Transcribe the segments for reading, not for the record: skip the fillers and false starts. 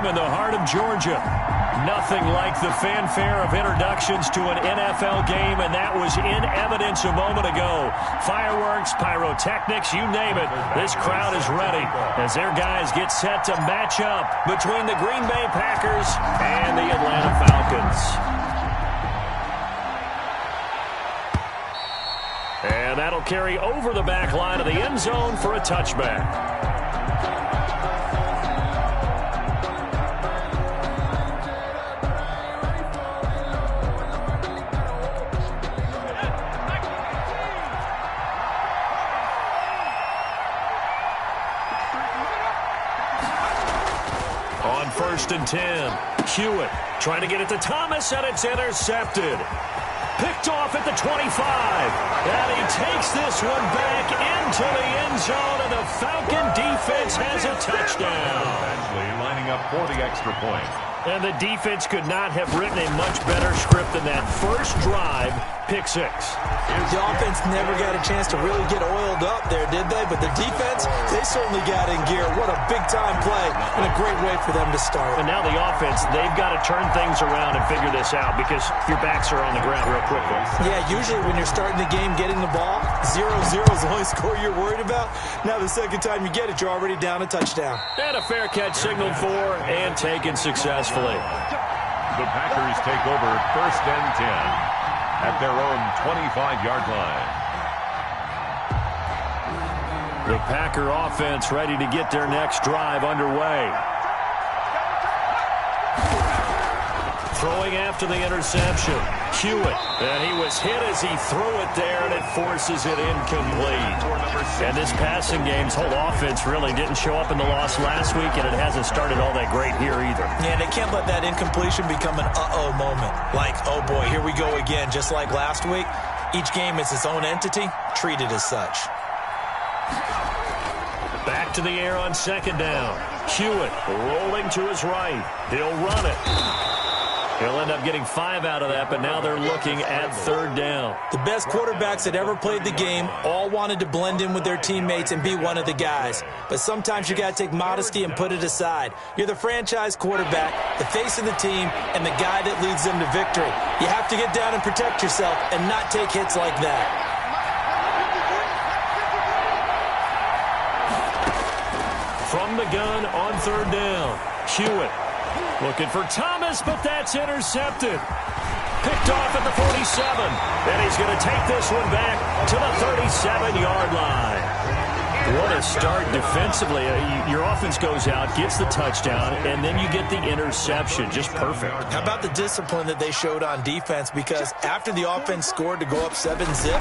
in the heart of Georgia. Nothing like the fanfare of introductions to an NFL game, and that was in evidence a moment ago. Fireworks, pyrotechnics, you name it. This crowd is ready as their guys get set to match up between the Green Bay Packers and the Atlanta Falcons. And that'll carry over the back line of the end zone for a touchback. On 1st and 10, Hewitt trying to get it to Thomas, and it's intercepted. Picked off at the 25. And he takes this one back into the end zone, and the Falcon defense has a touchdown. Actually lining up for the extra point. And the defense could not have written a much better script than that first drive, pick six. The offense never got a chance to really get oiled up there, did they? But the defense, they certainly got in gear. What a big-time play and a great way for them to start. And now the offense, they've got to turn things around and figure this out because your backs are on the ground real quickly. Yeah, usually when you're starting the game getting the ball, 0-0 is the only score you're worried about. Now the second time you get it, you're already down a touchdown. And a fair catch signaled for and taken successfully. The Packers take over 1st and 10 at their own 25-yard line. The Packer offense ready to get their next drive underway. Throwing after the interception, Hewitt, and he was hit as he threw it there, and it forces it incomplete. And this passing game's whole offense really didn't show up in the loss last week, and it hasn't started all that great here either. Yeah, they can't let that incompletion become an uh-oh moment. Like, oh boy, here we go again, just like last week. Each game is its own entity, treated as such. Back to the air on 2nd down. Hewitt rolling to his right. He'll run it. He'll end up getting 5 out of that, but now they're looking at 3rd down. The best quarterbacks that ever played the game all wanted to blend in with their teammates and be one of the guys. But sometimes you got to take modesty and put it aside. You're the franchise quarterback, the face of the team, and the guy that leads them to victory. You have to get down and protect yourself and not take hits like that. From the gun on 3rd down, Hewitt looking for Thomas, but that's intercepted. Picked off at the 47, and he's going to take this one back to the 37-yard line. What a start defensively. Your offense goes out, gets the touchdown, and then you get the interception. Just perfect. How about the discipline that they showed on defense? Because after the offense scored to go up 7-zip,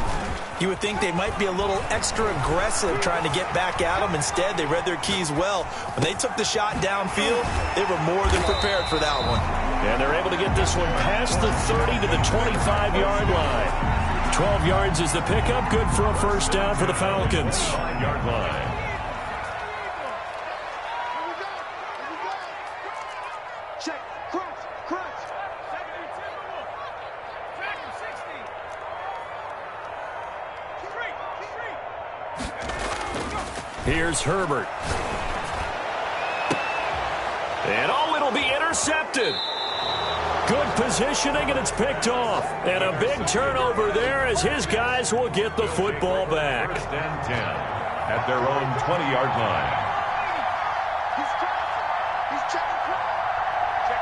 you would think they might be a little extra aggressive trying to get back at them. Instead, they read their keys well. When they took the shot downfield, they were more than prepared for that one. And they're able to get this one past the 30 to the 25-yard line. 12 yards is the pickup. Good for a 1st down for the Falcons. 5-yard line. Check. Crunch. Here's Herbert. And it'll be intercepted. Good positioning, and it's picked off. And a big turnover there as his guys will get the football back. 1st and 10 at their own 20-yard line. He's checking. Check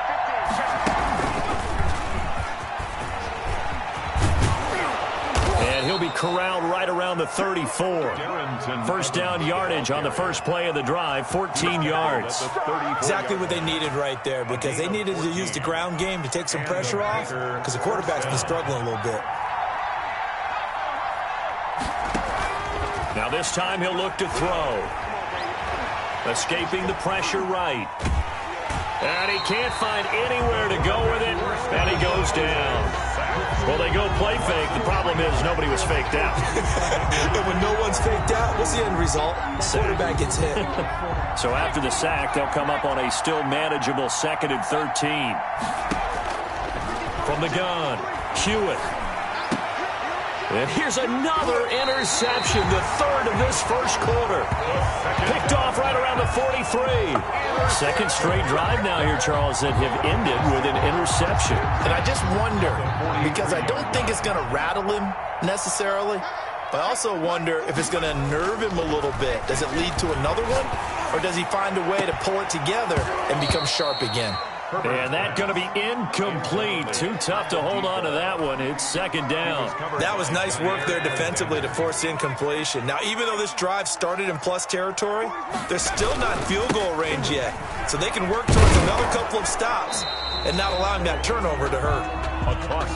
15. And he'll be corralled right around the 34. 1st down yardage on the first play of the drive, 14 yards. Exactly what they needed right there, because they needed to use the ground game to take some pressure off, because the quarterback's been struggling a little bit. Now this time he'll look to throw. Escaping the pressure right. And he can't find anywhere to go with it, and he goes down. Well, they go play fake. The problem is nobody was faked out. And when no one's faked out, what's the end result? The quarterback gets hit. So after the sack, they'll come up on a still manageable 2nd and 13. From the gun, Hewitt. And here's another interception, the third of this first quarter. Picked off right around the 43. Second straight drive now here, Charles, that have ended with an interception. And I just wonder, because I don't think it's going to rattle him necessarily, but I also wonder if it's going to nerve him a little bit. Does it lead to another one, or does he find a way to pull it together and become sharp again? And that's going to be incomplete. Too tough to hold on to that one. It's second down. That was nice work there defensively to force incompletion. Now, even though this drive started in plus territory, they're still not in field goal range yet. So they can work towards another couple of stops and not allowing that turnover to hurt.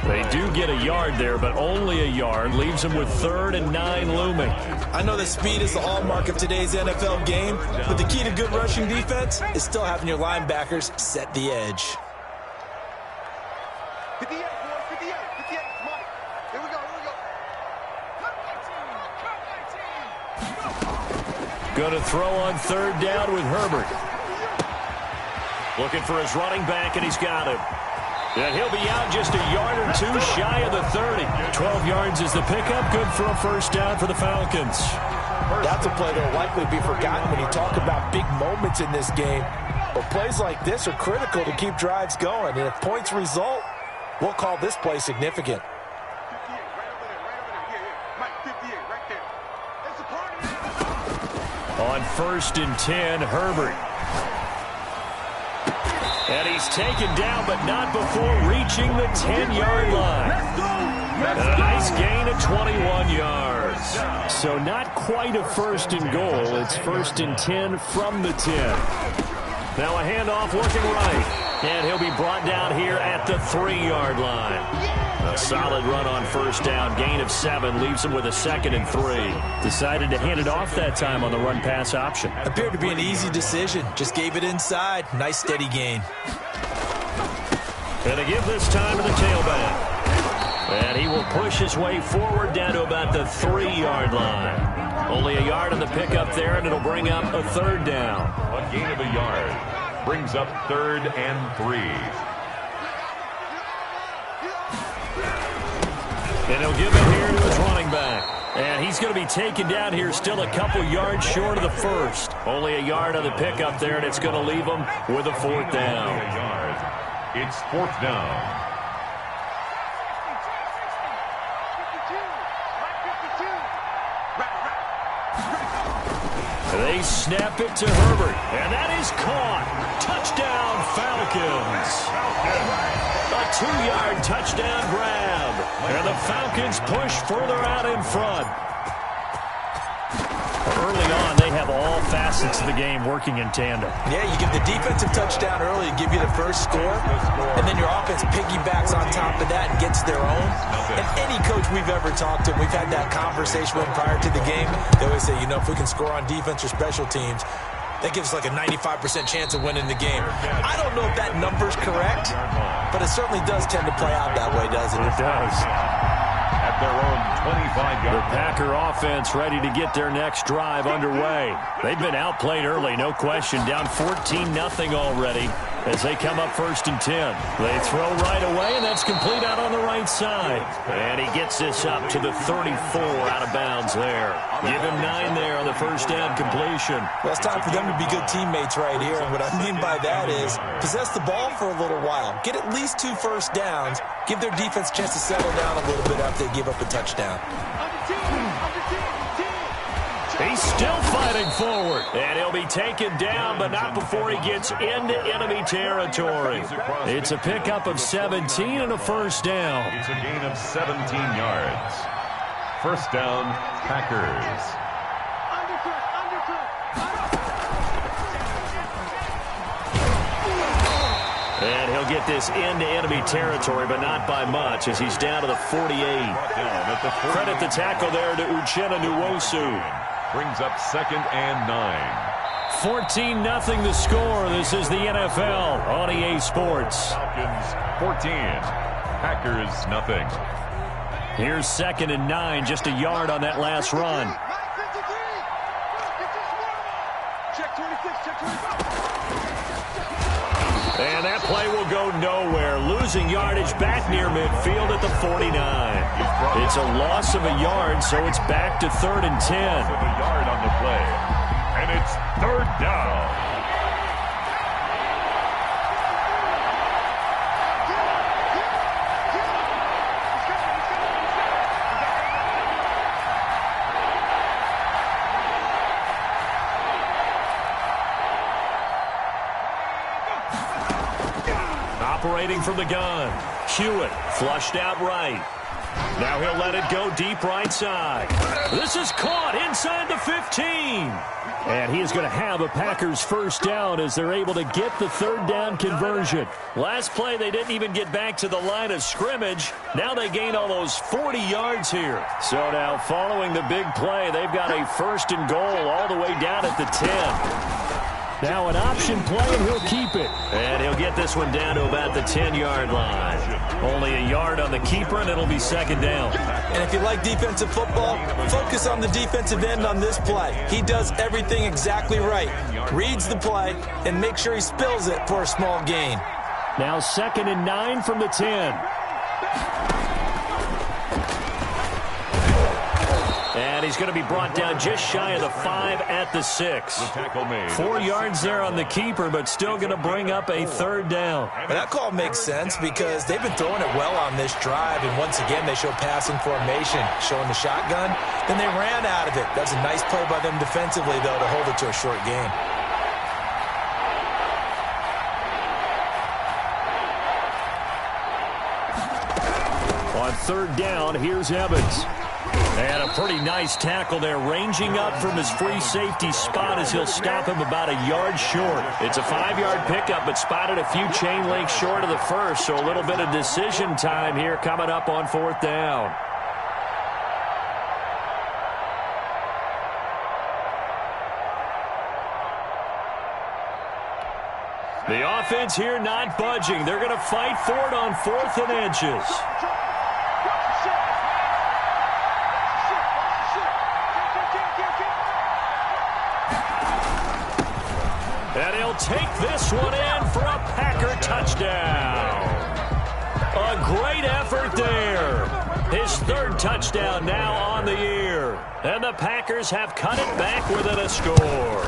They do get a yard there, but only a yard. Leaves them with 3rd and 9 looming. I know that speed is the hallmark of today's NFL game, but the key to good rushing defense is still having your linebackers set the edge. 58, boys, 58, 58, come on. Here we go, Going to throw on 3rd down with Herbert. Looking for his running back, and he's got him. And he'll be out just a yard or two shy of the 30. 12 yards is the pickup. Good for a first down for the Falcons. That's a play that will likely be forgotten when you talk about big moments in this game. But plays like this are critical to keep drives going. And if points result, we'll call this play significant. 58, right over there. Yeah. Mike, 58, right there. That's a party. On 1st and 10, Herbert. And he's taken down, but not before reaching the 10-yard line. A nice gain of 21 yards. So not quite a 1st and goal. It's 1st and 10 from the 10. Now a handoff looking right. And he'll be brought down here at the 3-yard line. A solid run on 1st down. Gain of 7 leaves him with a 2nd and 3. Decided to hand it off that time on the run-pass option. Appeared to be an easy decision. Just gave it inside. Nice steady gain. And they give this time to the tailback. And he will push his way forward down to about the 3-yard line. Only a yard on the pickup there, and it'll bring up a 3rd down. A gain of a yard brings up 3rd and 3. And he'll give it here to his running back. And he's going to be taken down here still a couple yards short of the 1st. Only a yard on the pickup there, and it's going to leave him with a 4th down. It's 4th down. 52. They snap it to Herbert, and that is caught. Touchdown, Falcons. A 2-yard touchdown grab. And the Falcons push further out in front. Early on, they have all facets of the game working in tandem. Yeah, you give the defensive touchdown early and give you the first score, and then your offense piggybacks on top of that and gets their own. And any coach we've ever talked to, we've had that conversation with prior to the game, they always say, you know, if we can score on defense or special teams, that gives us like a 95% chance of winning the game. I don't know if that number's correct, but it certainly does tend to play out that way, doesn't it? It does. At their own 25-yard. The Packer offense ready to get their next drive underway. They've been outplayed early, no question. Down 14-0 already as they come up 1st and 10. They throw right away, and that's complete out on the right side. And he gets this up to the 34 out of bounds there. Give him 9 there on the 1st down completion. Well, it's time for them to be good teammates right here. And what I mean by that is possess the ball for a little while. Get at least 2 first downs. Give their defense a chance to settle down a little bit after they give up a touchdown. He's still fighting forward. And he'll be taken down, but not before he gets into enemy territory. It's a pickup of 17 and a 1st down. It's a gain of 17 yards. 1st down, Packers. And he'll get this into enemy territory, but not by much, as he's down to the 48. Credit the tackle there to Uchenna Nwosu. Brings up 2nd and 9. 14-0 the score. This is the NFL on EA Sports. Falcons 14. Packers nothing. Here's 2nd and 9, just a yard on that last run. Check 26, check 25. And that play will go nowhere. Losing losing yardage back near midfield at the 49. It's a loss of a yard, so it's back to 3rd and 10. With a yard on the play. And it's 3rd down. Operating from the gun. Hewitt flushed out right. Now he'll let it go deep right side. This is caught inside the 15. And he is going to have a Packers first down as they're able to get the 3rd down conversion. Last play, they didn't even get back to the line of scrimmage. Now they gain almost 40 yards here. So now following the big play, they've got a 1st and goal all the way down at the 10. Now an option play, and he'll keep it. And he'll get this one down to about the 10-yard line. Only a yard on the keeper, and it'll be 2nd down. And if you like defensive football, focus on the defensive end on this play. He does everything exactly right. Reads the play, and makes sure he spills it for a small gain. Now 2nd and 9 from the 10. And he's going to be brought down just shy of the 5 at the 6. 4 yards there on the keeper, but still going to bring up a 3rd down. Well, that call makes sense because they've been throwing it well on this drive, and once again they show passing formation, showing the shotgun. Then they ran out of it. That's a nice play by them defensively, though, to hold it to a short gain. On 3rd down, here's Evans. And a pretty nice tackle there, ranging up from his free safety spot as he'll stop him about a yard short. It's a 5-yard pickup, but spotted a few chain links short of the first, so a little bit of decision time here coming up on 4th down. The offense here not budging. They're going to fight for it on 4th and inches. And he'll take this one in for a Packer touchdown. A great effort there. His 3rd touchdown now on the year. And the Packers have cut it back within a score.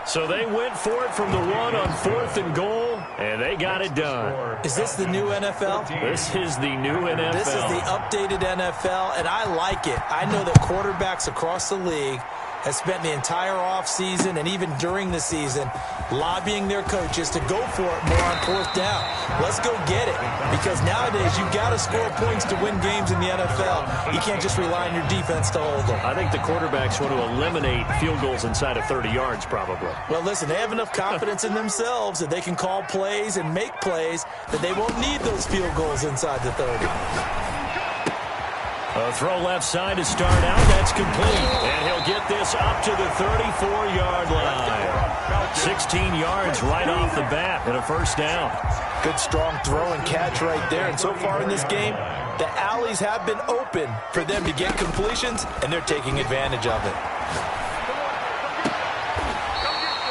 So they went for it from the 1 on 4th and goal, and they got it done. Is this the new NFL? This is the new NFL. This is the updated NFL, and I like it. I know that quarterbacks across the league have spent the entire offseason and even during the season lobbying their coaches to go for it more on 4th down. Let's go get it, because nowadays you've got to score points to win games in the NFL. You can't just rely on your defense to hold them. I think the quarterbacks want to eliminate field goals inside of 30 yards probably. Well, listen, they have enough confidence in themselves that they can call plays and make plays that they won't need those field goals inside the 30. A throw left side to start out. That's complete. And he'll get this up to the 34-yard line. 16 yards right off the bat and a 1st down. Good strong throw and catch right there. And so far in this game, the alleys have been open for them to get completions, and they're taking advantage of it.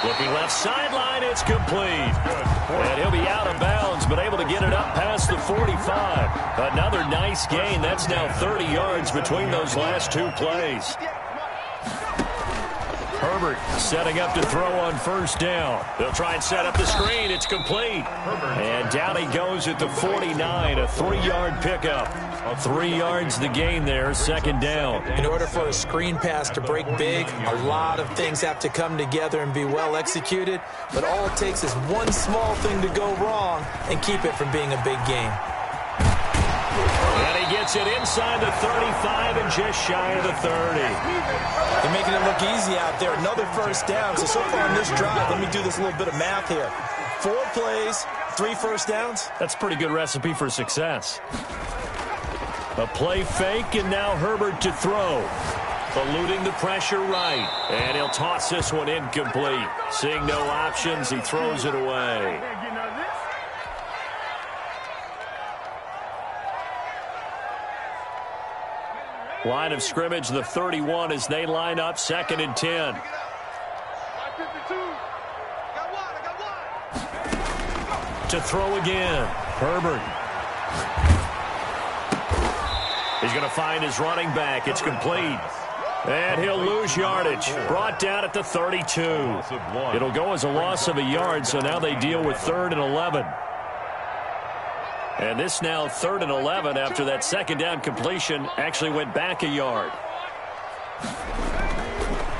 Looking left sideline, it's complete. And he'll be out of bounds, but able to get it up past the 45. Another nice gain. That's now 30 yards between those last 2 plays. Herbert setting up to throw on 1st down. They'll try and set up the screen. It's complete. And down he goes at the 49, a 3-yard pickup. 3 yards the gain there, 2nd down. In order for a screen pass to break big, a lot of things have to come together and be well executed. But all it takes is one small thing to go wrong and keep it from being a big game. And he gets it inside the 35 and just shy of the 30. They're making it look easy out there. Another 1st down. So far in this drive, let me do this little bit of math here. 4 plays, 3 1st downs. That's a pretty good recipe for success. A play fake, and now Herbert to throw. Eluding the pressure right. And he'll toss this one incomplete. Seeing no options, he throws it away. Line of scrimmage, the 31, as they line up 2nd and 10. To throw again. Herbert. He's going to find his running back. It's complete. And he'll lose yardage. Brought down at the 32. It'll go as a loss of a yard, so now they deal with 3rd and 11. And this now 3rd and 11 after that second down completion actually went back a yard.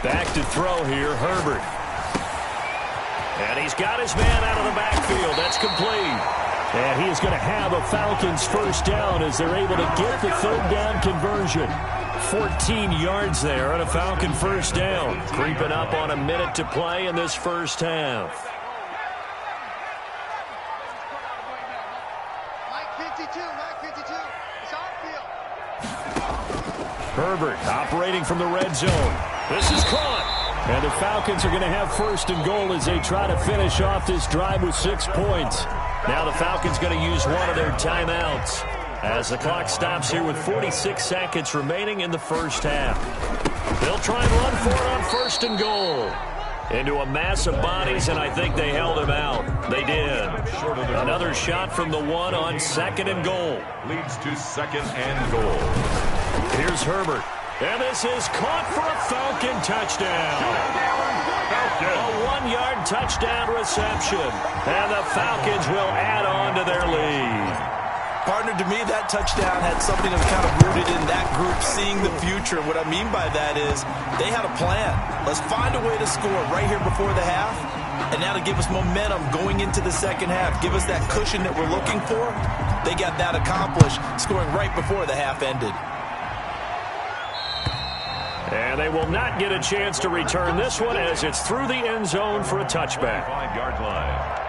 Back to throw here, Herbert. And he's got his man out of the backfield. That's complete. And he is going to have a Falcons first down as they're able to get the 3rd down conversion. 14 yards there and a Falcon first down. Creeping up on a minute to play in this first half. Mike 52. It's our field. Herbert operating from the red zone. This is caught. And the Falcons are going to have 1st and goal as they try to finish off this drive with 6 points. Now the Falcons going to use one of their timeouts as the clock stops here with 46 seconds remaining in the first half. They'll try and run for it on 1st and goal. Into a mass of bodies, and I think they held him out. They did. Another shot from the 1 on 2nd and goal. Leads to 2nd and goal. Here's Herbert. And this is caught for a Falcon touchdown. A 1-yard touchdown reception. And the Falcons will add on to their lead. Partner, to me, that touchdown had something that was kind of rooted in that group seeing the future. What I mean by that is they had a plan. Let's find a way to score right here before the half. And now to give us momentum going into the second half, give us that cushion that we're looking for. They got that accomplished, scoring right before the half ended. And they will not get a chance to return this one as it's through the end zone for a touchback. 5-yard line.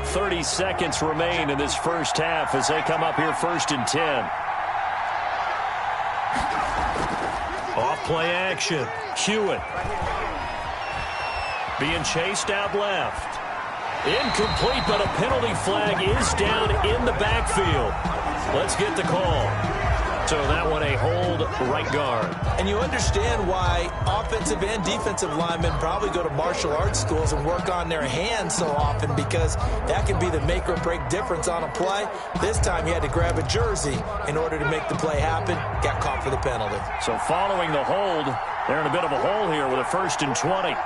30 seconds remain in this first half as they come up here 1st and 10. Off play action. Hewitt being chased out left. Incomplete, but a penalty flag is down in the backfield. Let's get the call. So that one a hold right guard. And you understand why offensive and defensive linemen probably go to martial arts schools and work on their hands so often, because that can be the make or break difference on a play. This time he had to grab a jersey in order to make the play happen. Got caught for the penalty. So following the hold, they're in a bit of a hole here with a 1st and 20.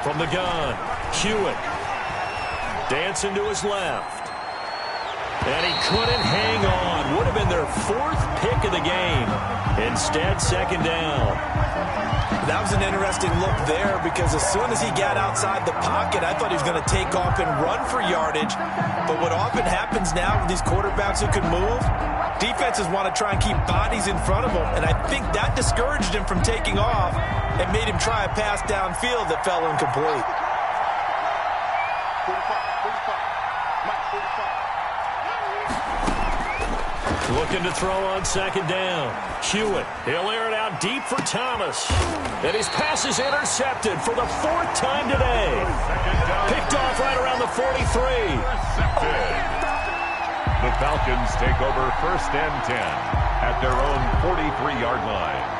From the gun, Hewitt dancing to his left. And he couldn't hang on. Would have been their 4th pick of the game. Instead, 2nd down. That was an interesting look there, because as soon as he got outside the pocket, I thought he was going to take off and run for yardage. But what often happens now with these quarterbacks who can move, defenses want to try and keep bodies in front of them. And I think that discouraged him from taking off and made him try a pass downfield that fell incomplete. 45. Mike 45. Looking to throw on 2nd down. Hewitt, he'll air it out deep for Thomas. And his pass is intercepted for the 4th time today. Picked off right around the 43. Intercepted. The Falcons take over 1st and 10 at their own 43-yard line.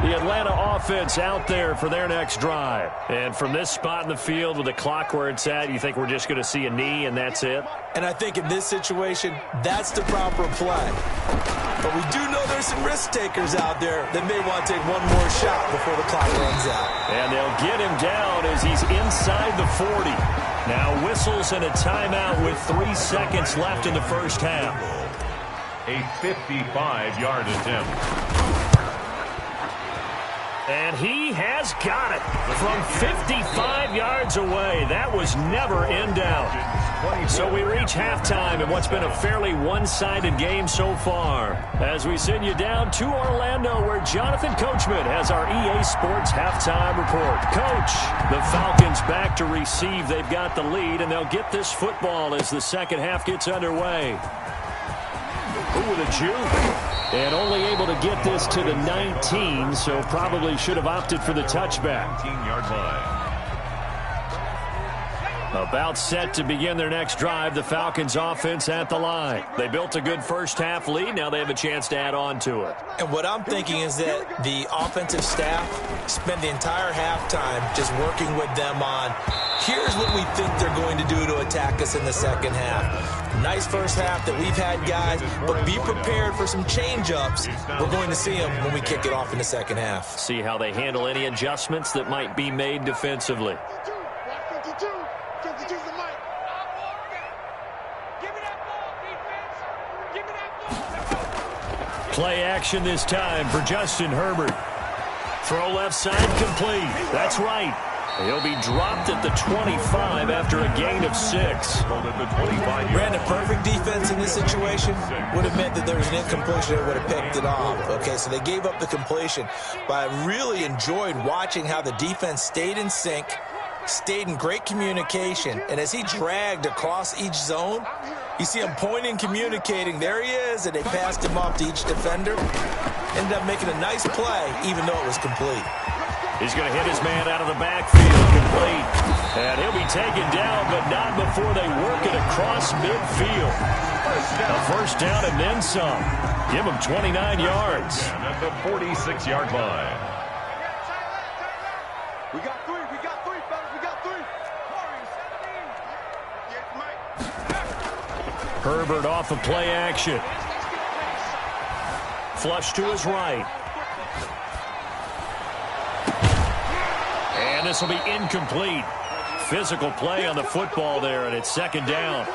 The Atlanta offense out there for their next drive. And from this spot in the field with the clock where it's at, you think we're just going to see a knee and that's it? And I think in this situation, that's the proper play. But we do know there's some risk takers out there that may want to take one more shot before the clock runs out. And they'll get him down as he's inside the 40. Now whistles and a timeout with 3 seconds left in the first half. A 55-yard attempt. And he has got it from 55 yards away. That was never in doubt. So we reach halftime in what's been a fairly one-sided game so far, as we send you down to Orlando, where Jonathan Coachman has our EA Sports halftime report. Coach, the Falcons back to receive. They've got the lead, and they'll get this football as the second half gets underway. Ooh, with a juke. And only able to get this to the 19, so probably should have opted for the touchback. 19-yard line. About set to begin their next drive, the Falcons offense at the line. They built a good first half lead. Now they have a chance to add on to it. And what I'm thinking is that the offensive staff spent the entire halftime just working with them on, here's what we think they're going to do to attack us in the second half. Nice first half that we've had, guys, but be prepared for some change-ups. We're going to see them when we kick it off in the second half. See how they handle any adjustments that might be made defensively. 52. 52's the mic. Give me that ball, defense. Give me that ball. Play action this time for Justin Herbert. Throw left side complete. That's right. He'll be dropped at the 25 after a gain of 6. Brandon, perfect defense in this situation would have meant that there was an incompletion that would have picked it off. Okay, so they gave up the completion. But I really enjoyed watching how the defense stayed in sync, stayed in great communication, and as he dragged across each zone, you see him pointing, communicating. There he is, and they passed him off to each defender. Ended up making a nice play, even though it was complete. He's going to hit his man out of the backfield, complete. And he'll be taken down, but not before they work it across midfield. A first down and then some. Give him 29 yards. And at the 46-yard line. We got three, fellas. We got three. Herbert off of play action. Flush to his right. And this will be incomplete. Physical play on the football there, and it's second down.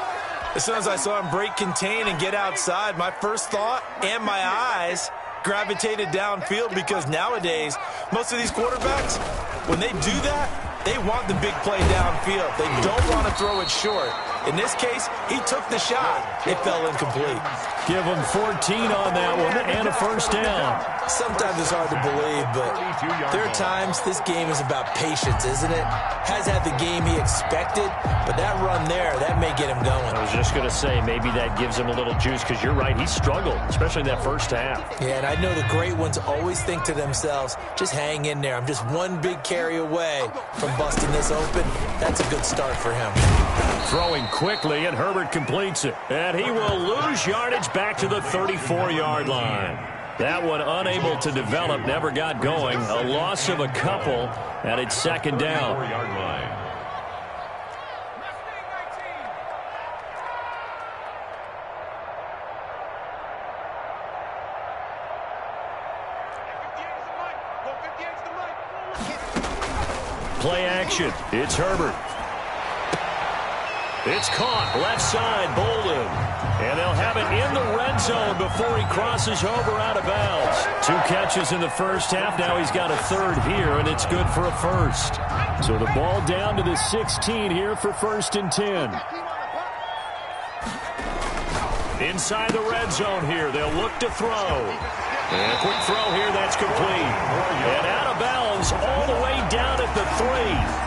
As soon as I saw him break contain and get outside, my first thought and my eyes gravitated downfield, because nowadays, most of these quarterbacks, when they do that, they want the big play downfield. They don't want to throw it short. In this case, he took the shot. It fell incomplete. Give him 14 on that one and a first down. Sometimes it's hard to believe, but there are times this game is about patience, isn't it? Has had the game he expected, but that run there, that may get him going. I was just going to say, maybe that gives him a little juice, because you're right, he struggled, especially in that first half. Yeah, and I know the great ones always think to themselves, just hang in there. I'm just one big carry away from busting this open. That's a good start for him. Throwing quickly, and Herbert completes it. And he will lose yardage back to the 34-yard line. That one unable to develop, never got going. A loss of a couple, and it's second down. 4-yard line. Play action. It's Herbert. It's caught. Left side, Bolden. And they'll have it in the red zone before he crosses over out of bounds. 2 catches in the first half. Now he's got a third here, and it's good for a first. So the ball down to the 16 here for 1st and 10. Inside the red zone here. They'll look to throw. And a quick throw here, that's complete. And out of bounds all the way down at the 3.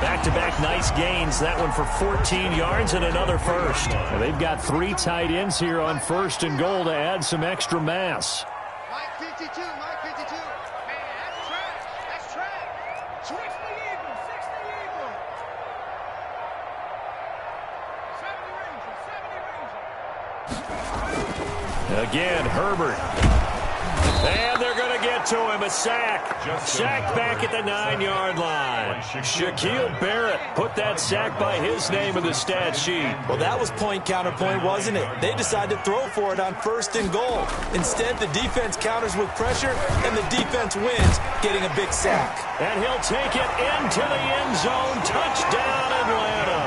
Back-to-back nice gains. That one for 14 yards and another first. And they've got 3 tight ends here on 1st and goal to add some extra mass. Mike 52. Man, that's trash. That's trash. 60 Eagles. 60 Eagles. 70 Rangers. Again, Herbert. And they're going to get to him. A sack. Sack back at the 9-yard line. Shaquille Barrett put that sack by his name in the stat sheet. Well, that was point counterpoint, wasn't it? They decided to throw for it on 1st and goal. Instead, the defense counters with pressure, and the defense wins, getting a big sack. And he'll take it into the end zone. Touchdown, Atlanta.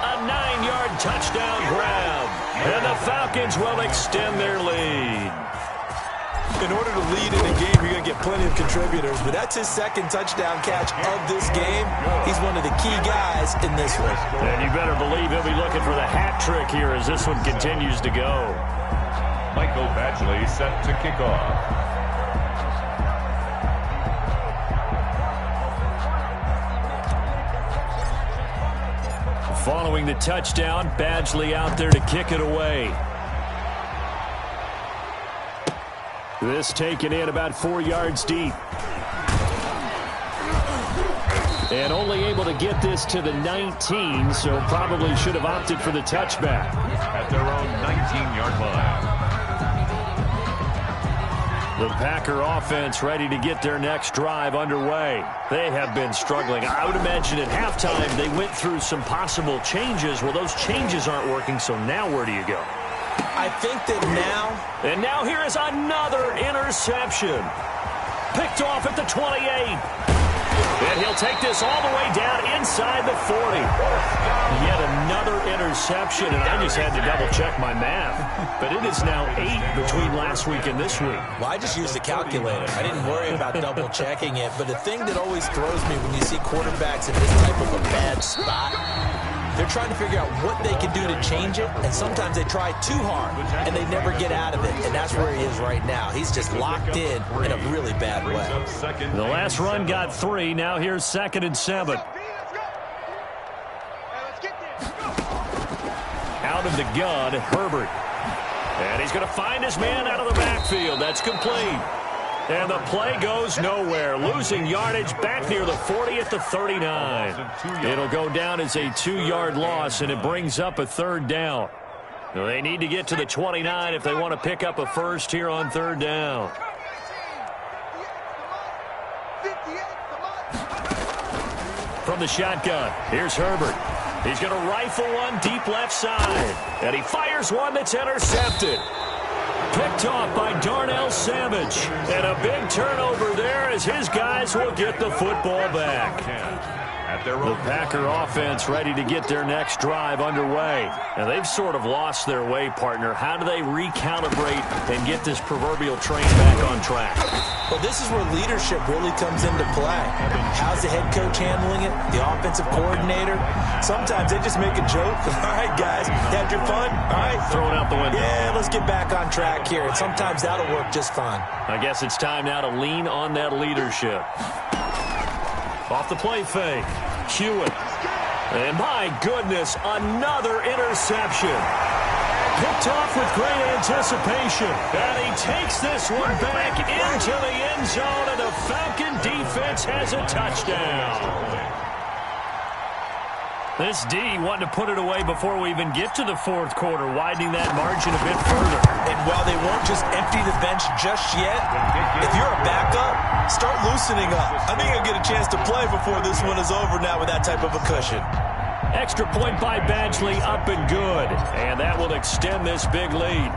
A 9-yard touchdown grab. And the Falcons will extend their lead. In order to lead in a game, you're going to get plenty of contributors, but that's his 2nd touchdown catch of this game. He's one of the key guys in this one. And you better believe he'll be looking for the hat trick here as this one continues to go. Michael Badgley set to kick off. Following the touchdown, Badgley out there to kick it away. This taken in about 4 yards deep. And only able to get this to the 19, so probably should have opted for the touchback. At their own 19-yard line. The Packer offense ready to get their next drive underway. They have been struggling. I would imagine at halftime they went through some possible changes. Well, those changes aren't working, so now where do you go? I think that now... And now here is another interception. Picked off at the 28. And he'll take this all the way down inside the 40. Yet another interception, and I just had to double-check my math. But it is now 8 between last week and this week. Well, I just used the calculator. I didn't worry about double-checking it. But the thing that always throws me when you see quarterbacks in this type of a bad spot, they're trying to figure out what they can do to change it, and sometimes they try too hard, and they never get out of it, and that's where he is right now. He's just locked in a really bad way. The last run got 3. Now here's 2nd and 7. Out of the gun, Herbert. And he's going to find his man out of the backfield. That's complete. And the play goes nowhere. Losing yardage back near the 40 at the 39. It'll go down as a 2-yard loss, and it brings up a 3rd down. They need to get to the 29 if they want to pick up a first here on 3rd down. From the shotgun, here's Herbert. He's going to rifle one deep left side. And he fires one that's intercepted. Picked off by Darnell Savage. And a big turnover there as his guys will get the football back. The Packer offense ready to get their next drive underway. And they've sort of lost their way, partner. How do they recalibrate and get this proverbial train back on track? Well, this is where leadership really comes into play. How's the head coach handling it? The offensive coordinator? Sometimes they just make a joke. All right, guys, had your fun? All right. Throw it out the window. Yeah, let's get back on track here. And sometimes that'll work just fine. I guess it's time now to lean on that leadership. Off the play fake. Hewitt. And my goodness, another interception. Picked off with great anticipation. And he takes this one back into the end zone, and the Falcon defense has a touchdown. This D wanting to put it away before we even get to the 4th quarter, widening that margin a bit further. And while they won't just empty the bench just yet, if you're a backup, start loosening up. I think you'll get a chance to play before this one is over now with that type of a cushion. Extra point by Badgley, up and good. And that will extend this big lead.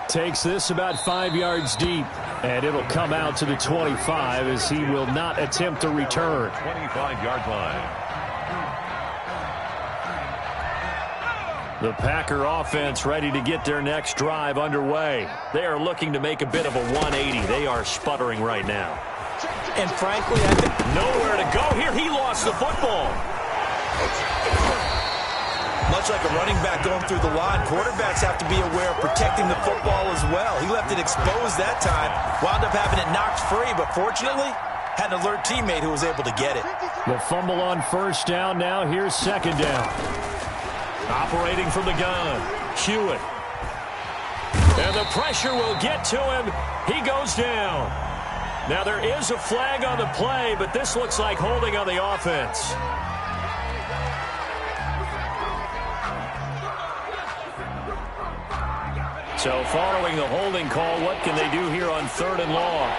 Takes this about 5 yards deep. And it'll come out to the 25 as he will not attempt to return. 25-yard line. The Packer offense ready to get their next drive underway. They are looking to make a bit of a 180. They are sputtering right now. And frankly, I think nowhere to go here. He lost the football. much like a running back going through the line, quarterbacks have to be aware of protecting the football as well. He left it exposed that time, wound up having it knocked free, but fortunately, had an alert teammate who was able to get it. The fumble on 1st down. Now here's 2nd down. Operating from the gun, Hewitt. And the pressure will get to him. He goes down. Now there is a flag on the play, but this looks like holding on the offense. So following the holding call, what can they do here on 3rd and long?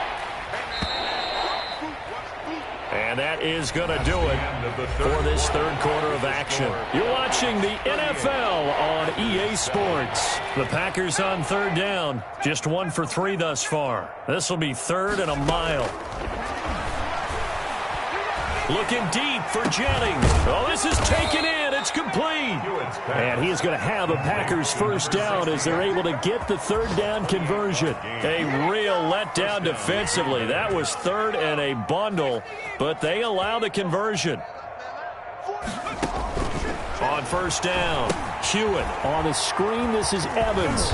And that is going to do it for this 3rd quarter of action. You're watching the NFL on EA Sports. The Packers on 3rd down. Just 1 for 3 thus far. This will be 3rd and a mile. Looking deep for Jennings. Oh, this is taken in. It's complete. And he is going to have a Packers 1st down as they're able to get the 3rd down conversion. A real letdown defensively. That was 3rd and a bundle, but they allow the conversion. On on first down. Hewitt on the screen. This is Evans.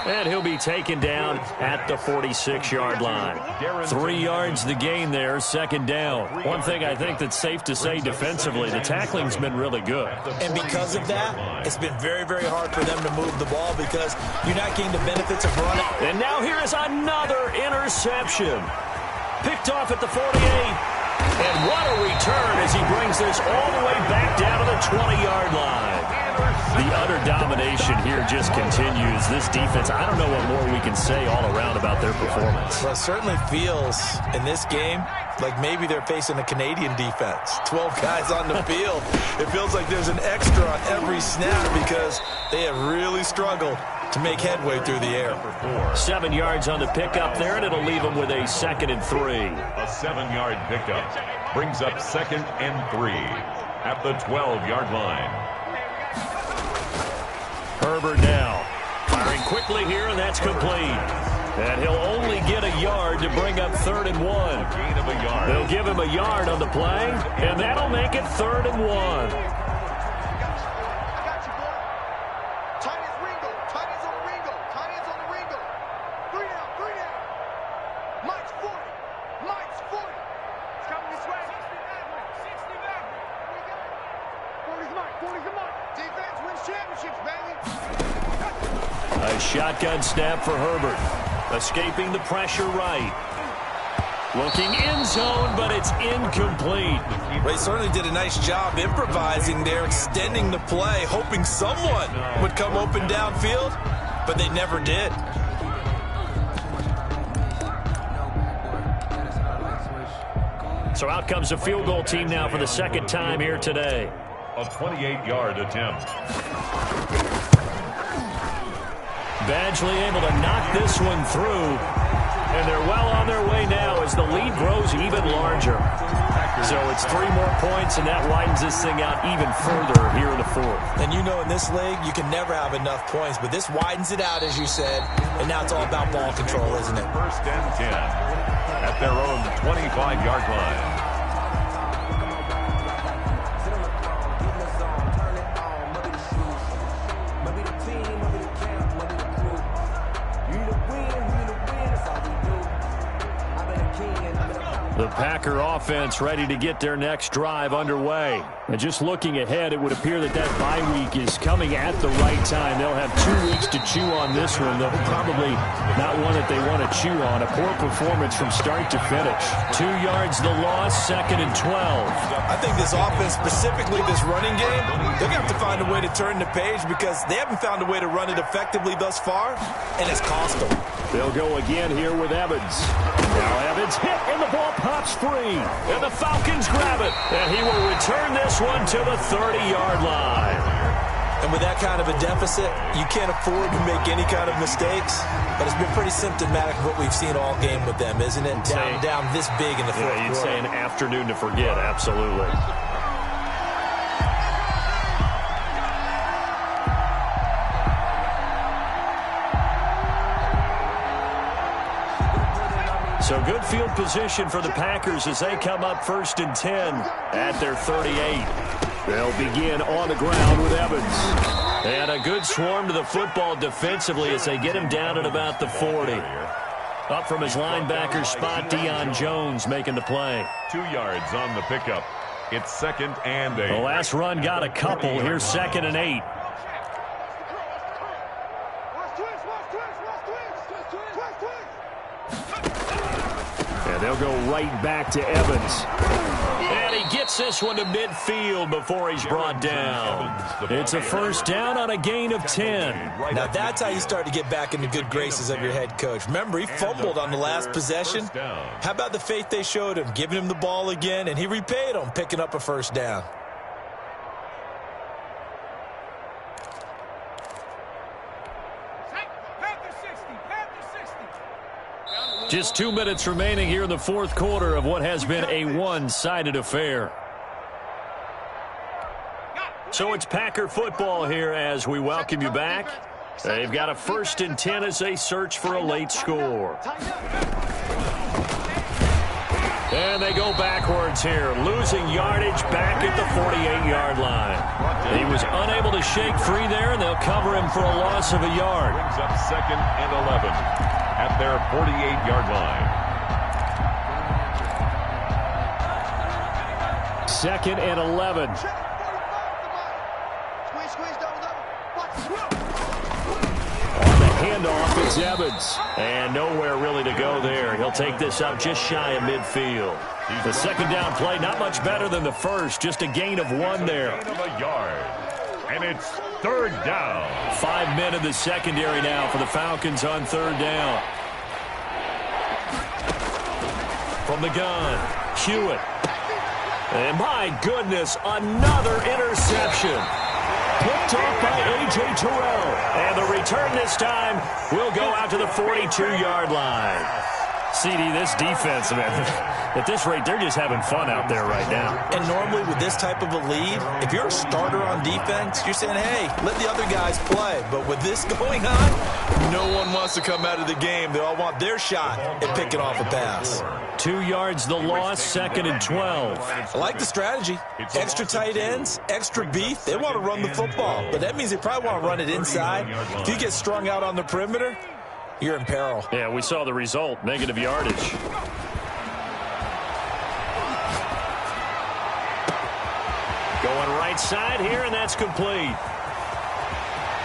And he'll be taken down at the 46-yard line. 3 yards the gain there, second down. One thing I think that's safe to say defensively, the tackling's been really good. And because of that, it's been very, very hard for them to move the ball because you're not getting the benefits of running. And now here is another interception. Picked off at the 48. And what a return as he brings this all the way back down to the 20-yard line. The utter domination here just continues. This defense, I don't know what more we can say all around about their performance. Well, it certainly feels in this game like maybe they're facing a Canadian defense. 12 guys on the field. It feels like there's an extra on every snap because they have really struggled to make headway through the air. 7 yards on the pickup there, and it'll leave them with a 2nd and 3. A 7-yard pickup brings up 2nd and 3 at the 12-yard line. Herbert now firing quickly here, and that's complete. And he'll only get a yard to bring up 3rd and 1. Gain of a yard. They'll give him a yard on the play, and that'll make it 3rd and 1. A shotgun snap for Herbert. Escaping the pressure right. Looking end zone, but it's incomplete. They certainly did a nice job improvising there, extending the play, hoping someone would come open downfield, but they never did. So out comes the field goal team now for the 2nd time here today. A 28-yard attempt. Badgley able to knock this one through. And they're well on their way now as the lead grows even larger. So it's 3 more points, and that widens this thing out even further here in the 4th. And you know in this league, you can never have enough points, but this widens it out, as you said, and now it's all about ball control, isn't it? 1st and 10 at their own 25-yard line. The Packer offense ready to get their next drive underway. And just looking ahead, it would appear that bye week is coming at the right time. They'll have 2 weeks to chew on this one. They'll probably not one that they want to chew on. A poor performance from start to finish. 2 yards the loss, 2nd and 12. I think this offense, specifically this running game, they're going to have to find a way to turn the page because they haven't found a way to run it effectively thus far, and it's cost them. They'll go again here with Evans. Now Evans hit, and the ball pops free. And the Falcons grab it. And he will return this one to the 30-yard line. And with that kind of a deficit, you can't afford to make any kind of mistakes. But it's been pretty symptomatic of what we've seen all game with them, isn't it? Down this big in the 4th quarter. You'd say an afternoon to forget, absolutely. So good field position for the Packers as they come up 1st and 10 at their 38. They'll begin on the ground with Evans. And a good swarm to the football defensively as they get him down at about the 40. Up from his linebacker spot, Deion Jones making the play. 2 yards on the pickup. It's 2nd and 8. The last run got a couple. Here's 2nd and 8. And they'll go right back to Evans. And he gets this one to midfield before he's brought down. It's a 1st down on a gain of 10. Now that's how you start to get back in the good graces of your head coach. Remember, he fumbled on the last possession. How about the faith they showed him, giving him the ball again, and he repaid them, picking up a 1st down. Just 2 minutes remaining here in the 4th quarter of what has been a one-sided affair. So it's Packer football here as we welcome you back. They've got a 1st and 10 as they search for a late score. And they go backwards here, losing yardage back at the 48-yard line. He was unable shake free there, and they'll cover him for a loss of a yard. Brings up 2nd and 11 at their 48-yard line. 2nd and 11. On the handoff, it's Evans. And nowhere really to go there. He'll take this up just shy of midfield. The second down play, not much better than the first. Just a gain of 1 there. Gain of a yard. And it's 3rd down. 5 men in the secondary now for the Falcons on 3rd down. From the gun, Hewitt. And my goodness, another interception. Picked off by A.J. Terrell. And the return this time will go out to the 42-yard line. CD, this defense, man, at this rate, they're just having fun out there right now. And normally with this type of a lead, if you're a starter on defense, you're saying, hey, let the other guys play. But with this going on, no one wants to come out of the game. They all want their shot at picking off a pass. 2 yards the loss, 2nd and 12. I like the strategy. Extra tight ends, extra beef. They want to run the football. But that means they probably want to run it inside. If you get strung out on the perimeter, you're in peril. Yeah, we saw the result, negative yardage. Going right side here, and that's complete.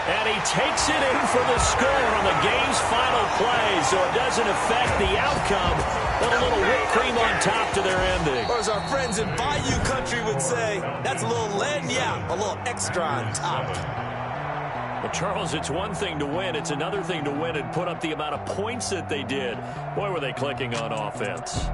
And he takes it in for the score on the game's final play, so it doesn't affect the outcome. But a little whipped cream on top to their ending. Or as our friends in Bayou Country would say, that's a little lagniappe, a little extra on top. Well, Charles, it's one thing to win. It's another thing to win and put up the amount of points that they did. Boy, were they clicking on offense.